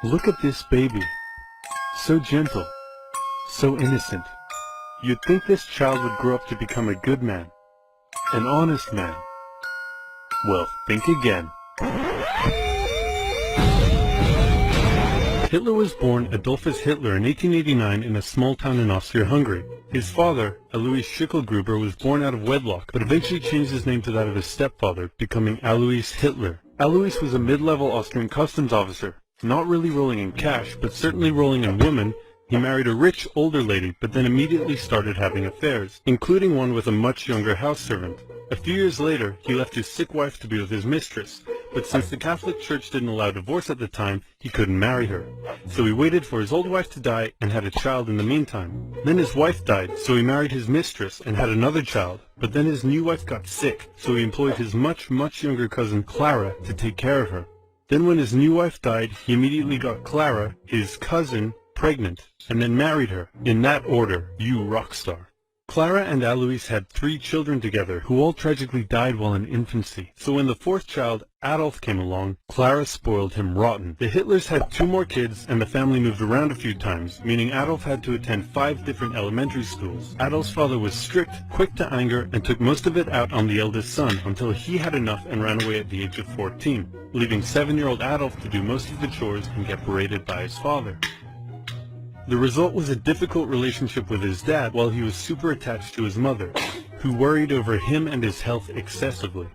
Look at this baby. So gentle. So innocent. You'd think this child would grow up to become a good man. An honest man. Well, think again. Hitler was born Adolphus Hitler in 1889 in a small town in Austria-Hungary. His father, Alois Schicklgruber, was born out of wedlock, but eventually changed his name to that of his stepfather, becoming Alois Hitler. Alois was a mid-level Austrian customs officer, not really rolling in cash, but certainly rolling in women. He married a rich, older lady, but then immediately started having affairs, including one with a much younger house servant. A few years later, he left his sick wife to be with his mistress, but since the Catholic Church didn't allow divorce at the time, he couldn't marry her. So he waited for his old wife to die and had a child in the meantime. Then his wife died, so he married his mistress and had another child. But then his new wife got sick, so he employed his much younger cousin Clara to take care of her. Then when his new wife died, he immediately got Clara, his cousin, pregnant, and then married her. In that order, you rock star. Clara and Alois had 3 children together, who all tragically died while in infancy. So when the 4th child, Adolf, came along, Clara spoiled him rotten. The Hitlers had 2 more kids, and the family moved around a few times, meaning Adolf had to attend 5 different elementary schools. Adolf's father was strict, quick to anger, and took most of it out on the eldest son, until he had enough and ran away at the age of 14, leaving 7-year-old Adolf to do most of the chores and get berated by his father. The result was a difficult relationship with his dad, while he was super attached to his mother, who worried over him and his health excessively.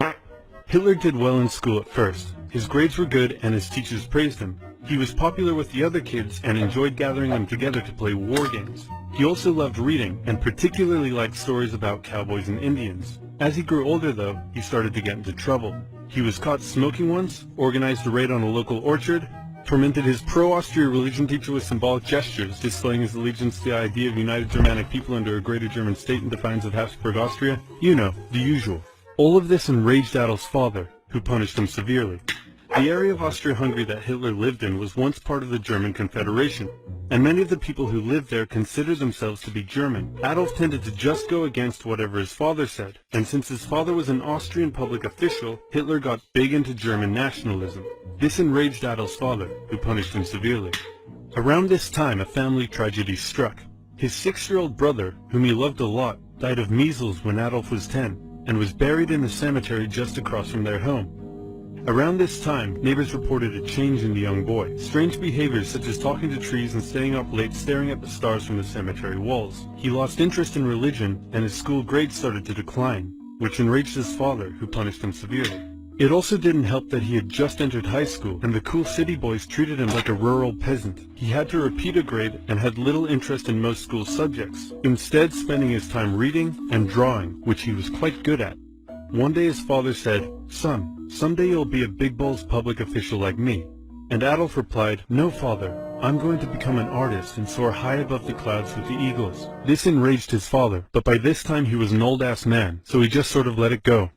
Hitler did well in school at first. His grades were good and his teachers praised him. He was popular with the other kids and enjoyed gathering them together to play war games. He also loved reading, and particularly liked stories about cowboys and Indians. As he grew older though, he started to get into trouble. He was caught smoking once, organized a raid on a local orchard, tormented his pro-Austria religion teacher with symbolic gestures, displaying his allegiance to the idea of united Germanic people under a greater German state in defiance of Habsburg Austria. You know, the usual. All of this enraged Adolf's father, who punished him severely. The area of Austria-Hungary that Hitler lived in was once part of the German Confederation, and many of the people who lived there considered themselves to be German. Adolf tended to just go against whatever his father said, and since his father was an Austrian public official, Hitler got big into German nationalism. This enraged Adolf's father, who punished him severely. Around this time, a family tragedy struck. His 6-year-old brother, whom he loved a lot, died of measles when Adolf was 10, and was buried in a cemetery just across from their home. Around this time, neighbors reported a change in the young boy. Strange behaviors such as talking to trees and staying up late staring at the stars from the cemetery walls. He lost interest in religion, and his school grades started to decline, which enraged his father, who punished him severely. It also didn't help that he had just entered high school, and the cool city boys treated him like a rural peasant. He had to repeat a grade and had little interest in most school subjects, instead spending his time reading and drawing, which he was quite good at. One day his father said, "Son, someday you'll be a big-balls public official like me." And Adolf replied, "No, father, I'm going to become an artist and soar high above the clouds with the eagles." This enraged his father, but by this time he was an old-ass man, so he just sort of let it go,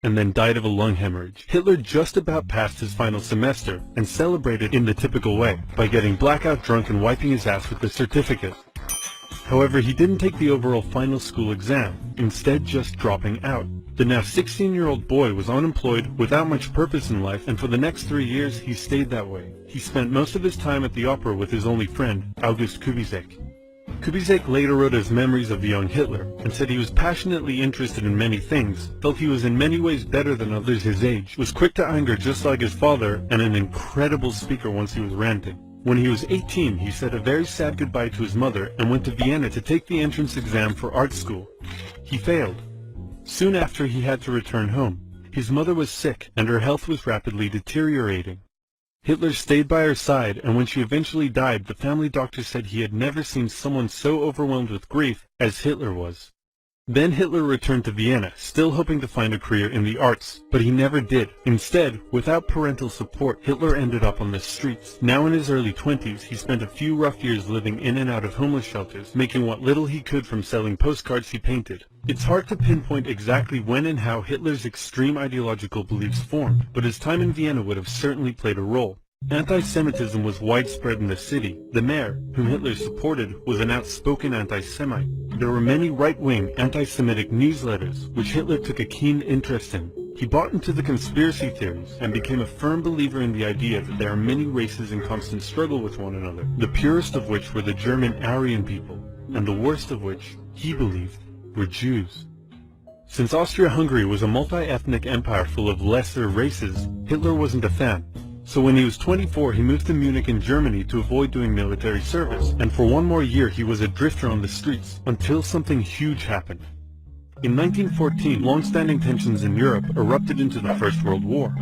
and then died of a lung hemorrhage. Hitler just about passed his final semester, and celebrated in the typical way, by getting blackout drunk and wiping his ass with the certificate. However, he didn't take the overall final school exam, instead just dropping out. The now 16-year-old boy was unemployed, without much purpose in life, and for the next 3 years he stayed that way. He spent most of his time at the opera with his only friend, August Kubizek. Kubizek later wrote his memories of the young Hitler, and said he was passionately interested in many things, felt he was in many ways better than others his age, was quick to anger just like his father, and an incredible speaker once he was ranting. When he was 18, he said a very sad goodbye to his mother and went to Vienna to take the entrance exam for art school. He failed. Soon after, he had to return home. His mother was sick, and her health was rapidly deteriorating. Hitler stayed by her side, and when she eventually died, the family doctor said he had never seen someone so overwhelmed with grief as Hitler was. Then Hitler returned to Vienna, still hoping to find a career in the arts, but he never did. Instead, without parental support, Hitler ended up on the streets. Now in his early 20s, he spent a few rough years living in and out of homeless shelters, making what little he could from selling postcards he painted. It's hard to pinpoint exactly when and how Hitler's extreme ideological beliefs formed, but his time in Vienna would have certainly played a role. Anti-Semitism was widespread in the city. The mayor, whom Hitler supported, was an outspoken anti-Semite. There were many right-wing, anti-Semitic newsletters, which Hitler took a keen interest in. He bought into the conspiracy theories and became a firm believer in the idea that there are many races in constant struggle with one another, the purest of which were the German Aryan people, and the worst of which, he believed, were Jews. Since Austria-Hungary was a multi-ethnic empire full of lesser races, Hitler wasn't a fan. So when he was 24, he moved to Munich in Germany to avoid doing military service, and for one more year he was a drifter on the streets, until something huge happened. In 1914, long-standing tensions in Europe erupted into the First World War.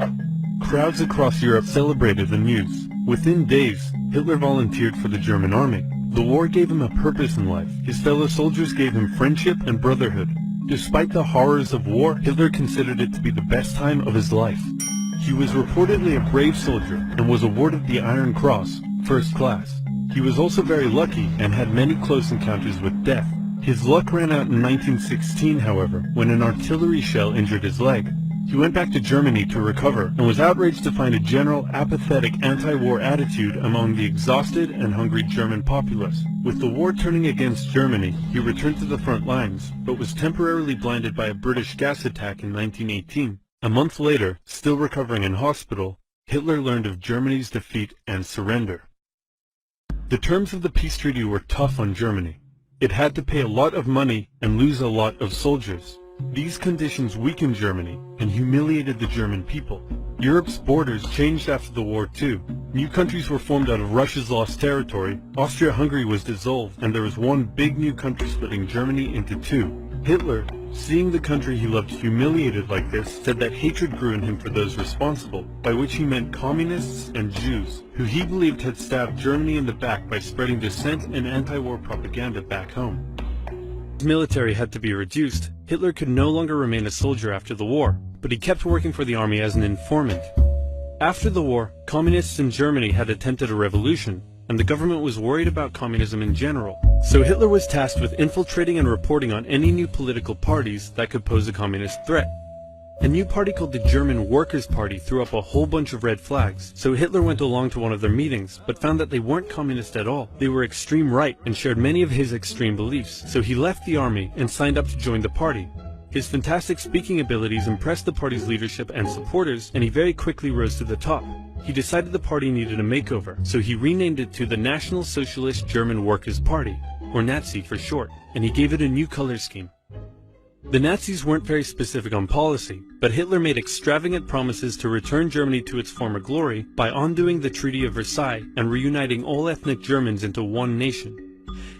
Crowds across Europe celebrated the news. Within days, Hitler volunteered for the German army. The war gave him a purpose in life. His fellow soldiers gave him friendship and brotherhood. Despite the horrors of war, Hitler considered it to be the best time of his life. He was reportedly a brave soldier and was awarded the Iron Cross, first class. He was also very lucky and had many close encounters with death. His luck ran out in 1916, however, when an artillery shell injured his leg. He went back to Germany to recover and was outraged to find a general apathetic anti-war attitude among the exhausted and hungry German populace. With the war turning against Germany, he returned to the front lines, but was temporarily blinded by a British gas attack in 1918. A month later, still recovering in hospital, Hitler learned of Germany's defeat and surrender. The terms of the peace treaty were tough on Germany. It had to pay a lot of money and lose a lot of soldiers. These conditions weakened Germany and humiliated the German people. Europe's borders changed after the war too. New countries were formed out of Russia's lost territory, Austria-Hungary was dissolved, and there was one big new country splitting Germany into two. Hitler, seeing the country he loved humiliated like this, said that hatred grew in him for those responsible, by which he meant communists and Jews, who he believed had stabbed Germany in the back by spreading dissent and anti-war propaganda back home. His military had to be reduced. Hitler could no longer remain a soldier after the war, but he kept working for the army as an informant. After the war, communists in Germany had attempted a revolution, and the government was worried about communism in general. So Hitler was tasked with infiltrating and reporting on any new political parties that could pose a communist threat. A new party called the German Workers' Party threw up a whole bunch of red flags, so Hitler went along to one of their meetings, but found that they weren't communist at all. They were extreme right and shared many of his extreme beliefs, so he left the army and signed up to join the party. His fantastic speaking abilities impressed the party's leadership and supporters, and he very quickly rose to the top. He decided the party needed a makeover, so he renamed it to the National Socialist German Workers' Party, or Nazi for short, and he gave it a new color scheme. The Nazis weren't very specific on policy, but Hitler made extravagant promises to return Germany to its former glory by undoing the Treaty of Versailles and reuniting all ethnic Germans into one nation.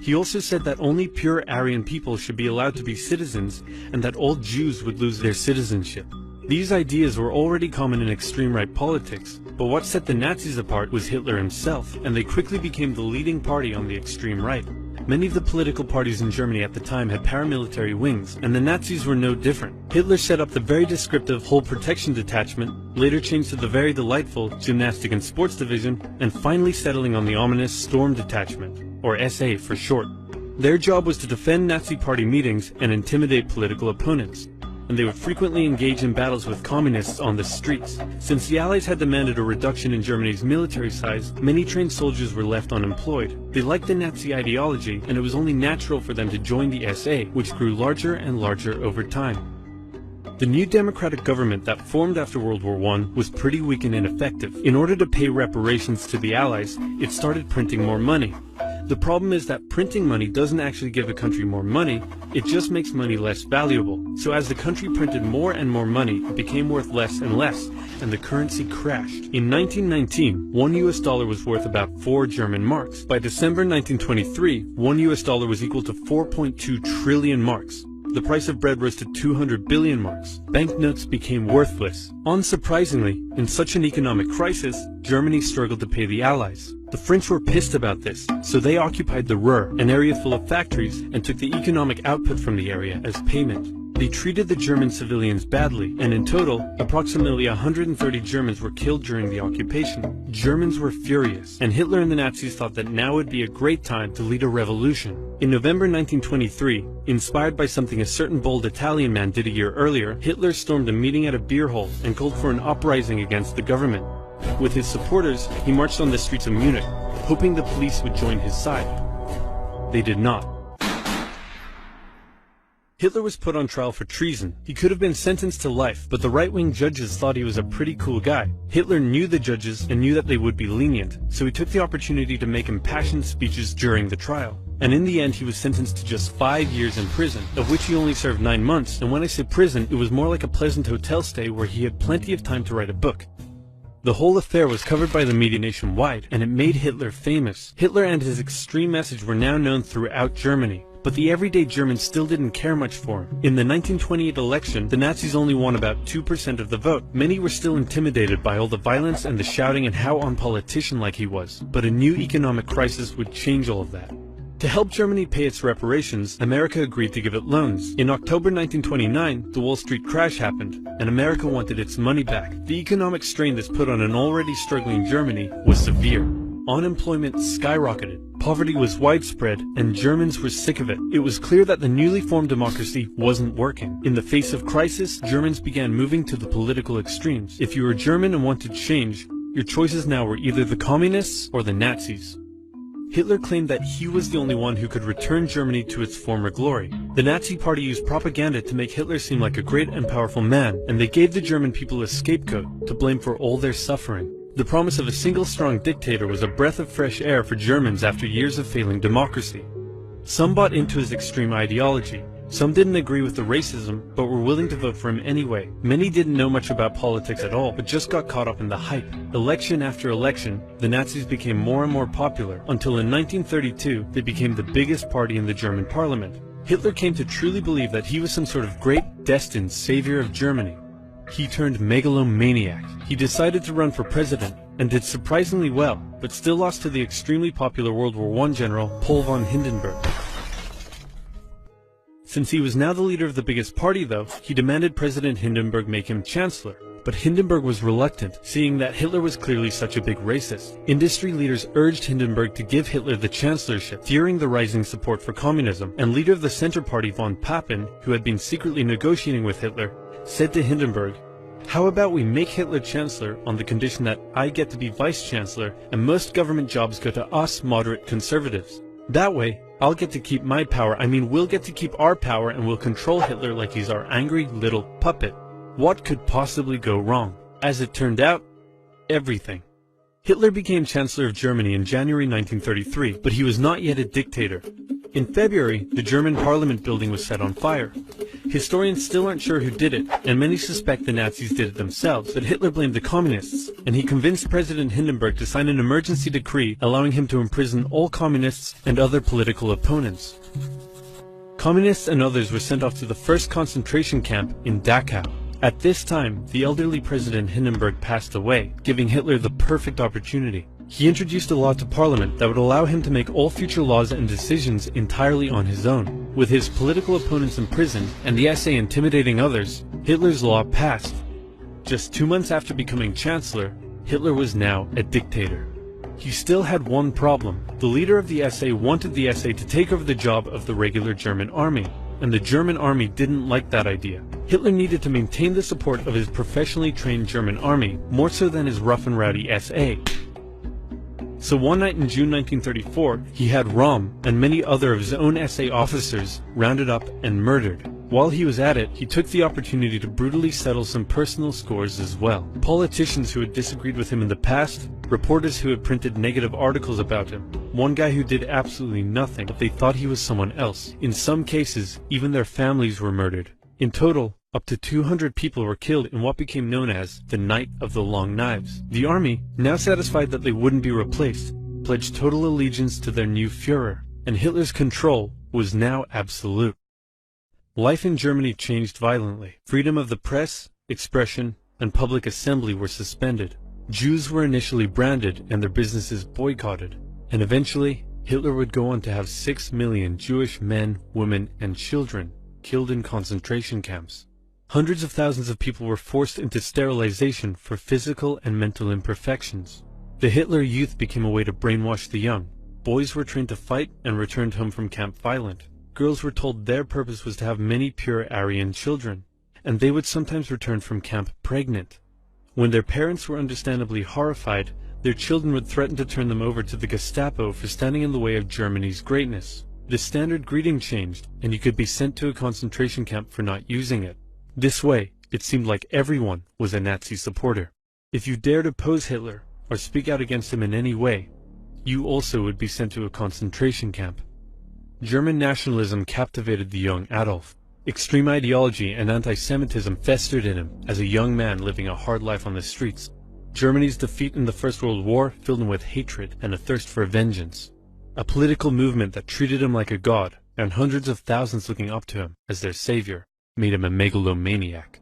He also said that only pure Aryan people should be allowed to be citizens and that all Jews would lose their citizenship. These ideas were already common in extreme right politics, but what set the Nazis apart was Hitler himself, and they quickly became the leading party on the extreme right. Many of the political parties in Germany at the time had paramilitary wings, and the Nazis were no different. Hitler set up the very descriptive Whole Protection Detachment, later changed to the very delightful Gymnastic and Sports Division, and finally settling on the ominous Storm Detachment, or SA for short. Their job was to defend Nazi party meetings and intimidate political opponents, and they would frequently engage in battles with communists on the streets. Since the Allies had demanded a reduction in Germany's military size, many trained soldiers were left unemployed. They liked the Nazi ideology, and it was only natural for them to join the SA, which grew larger and larger over time. The new democratic government that formed after World War I was pretty weak and ineffective. In order to pay reparations to the Allies, it started printing more money. The problem is that printing money doesn't actually give a country more money, it just makes money less valuable. So as the country printed more and more money, it became worth less and less, and the currency crashed. In 1919, $1 US was worth about 4 German marks. By December 1923, $1 US was equal to 4.2 trillion marks. The price of bread rose to 200 billion marks. Banknotes became worthless. Unsurprisingly, in such an economic crisis, Germany struggled to pay the Allies. The French were pissed about this, so they occupied the Ruhr, an area full of factories, and took the economic output from the area as payment. They treated the German civilians badly, and in total, approximately 130 Germans were killed during the occupation. Germans were furious, and Hitler and the Nazis thought that now would be a great time to lead a revolution. In November 1923, inspired by something a certain bold Italian man did a year earlier, Hitler stormed a meeting at a beer hall and called for an uprising against the government. With his supporters, he marched on the streets of Munich, hoping the police would join his side. They did not. Hitler was put on trial for treason. He could have been sentenced to life, but the right-wing judges thought he was a pretty cool guy. Hitler knew the judges and knew that they would be lenient, so he took the opportunity to make impassioned speeches during the trial. And in the end, he was sentenced to just 5 years in prison, of which he only served 9 months, and when I say prison, it was more like a pleasant hotel stay where he had plenty of time to write a book. The whole affair was covered by the media nationwide, and it made Hitler famous. Hitler and his extreme message were now known throughout Germany. But the everyday Germans still didn't care much for him. In the 1928 election, the Nazis only won about 2% of the vote. Many were still intimidated by all the violence and the shouting and how unpolitician-like he was. But a new economic crisis would change all of that. To help Germany pay its reparations, America agreed to give it loans. In October 1929, the Wall Street crash happened, and America wanted its money back. The economic strain this put on an already struggling Germany was severe. Unemployment skyrocketed. Poverty was widespread, and Germans were sick of it. It was clear that the newly formed democracy wasn't working. In the face of crisis, Germans began moving to the political extremes. If you were German and wanted change, your choices now were either the communists or the Nazis. Hitler claimed that he was the only one who could return Germany to its former glory. The Nazi Party used propaganda to make Hitler seem like a great and powerful man, and they gave the German people a scapegoat to blame for all their suffering. The promise of a single strong dictator was a breath of fresh air for Germans after years of failing democracy. Some bought into his extreme ideology. Some didn't agree with the racism, but were willing to vote for him anyway. Many didn't know much about politics at all, but just got caught up in the hype. Election after election, the Nazis became more and more popular, until in 1932 they became the biggest party in the German parliament. Hitler came to truly believe that he was some sort of great, destined savior of Germany. He turned megalomaniac. He decided to run for president, and did surprisingly well, but still lost to the extremely popular World War I general Paul von Hindenburg. Since he was now the leader of the biggest party though, he demanded President Hindenburg make him chancellor. But Hindenburg was reluctant, seeing that Hitler was clearly such a big racist. Industry leaders urged Hindenburg to give Hitler the chancellorship, fearing the rising support for communism, and leader of the Center Party von Papen, who had been secretly negotiating with Hitler, said to Hindenburg, "How about we make Hitler chancellor on the condition that I get to be vice-chancellor and most government jobs go to us moderate conservatives? That way, I'll get to keep my power, we'll get to keep our power and we'll control Hitler like he's our angry little puppet." What could possibly go wrong? As it turned out, everything. Hitler became Chancellor of Germany in January 1933, but he was not yet a dictator. In February, the German parliament building was set on fire. Historians still aren't sure who did it, and many suspect the Nazis did it themselves, but Hitler blamed the communists, and he convinced President Hindenburg to sign an emergency decree allowing him to imprison all communists and other political opponents. Communists and others were sent off to the first concentration camp in Dachau. At this time, the elderly President Hindenburg passed away, giving Hitler the perfect opportunity. He introduced a law to Parliament that would allow him to make all future laws and decisions entirely on his own. With his political opponents imprisoned and the SA intimidating others, Hitler's law passed. Just 2 months after becoming Chancellor, Hitler was now a dictator. He still had one problem. The leader of the SA wanted the SA to take over the job of the regular German army, and the German army didn't like that idea. Hitler needed to maintain the support of his professionally trained German army, more so than his rough and rowdy SA. So one night in June 1934, he had Röhm and many other of his own SA officers rounded up and murdered. While he was at it, he took the opportunity to brutally settle some personal scores as well. Politicians who had disagreed with him in the past, reporters who had printed negative articles about him, one guy who did absolutely nothing, but they thought he was someone else. In some cases, even their families were murdered. In total, up to 200 people were killed in what became known as the Night of the Long Knives. The army, now satisfied that they wouldn't be replaced, pledged total allegiance to their new Führer, and Hitler's control was now absolute. Life in Germany changed violently. Freedom of the press, expression, and public assembly were suspended. Jews were initially branded and their businesses boycotted. And eventually, Hitler would go on to have 6 million Jewish men, women, and children killed in concentration camps. Hundreds of thousands of people were forced into sterilization for physical and mental imperfections. The Hitler Youth became a way to brainwash the young. Boys were trained to fight and returned home from camp violent. Girls were told their purpose was to have many pure Aryan children, and they would sometimes return from camp pregnant. When their parents were understandably horrified, their children would threaten to turn them over to the Gestapo for standing in the way of Germany's greatness. The standard greeting changed, and you could be sent to a concentration camp for not using it. This way, it seemed like everyone was a Nazi supporter. If you dared oppose Hitler, or speak out against him in any way, you also would be sent to a concentration camp. German nationalism captivated the young Adolf. Extreme ideology and anti-Semitism festered in him as a young man living a hard life on the streets. Germany's defeat in the First World War filled him with hatred and a thirst for vengeance. A political movement that treated him like a god, and hundreds of thousands looking up to him as their savior, made him a megalomaniac.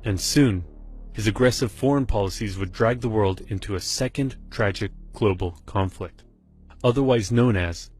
And soon, his aggressive foreign policies would drag the world into a second tragic global conflict, otherwise known as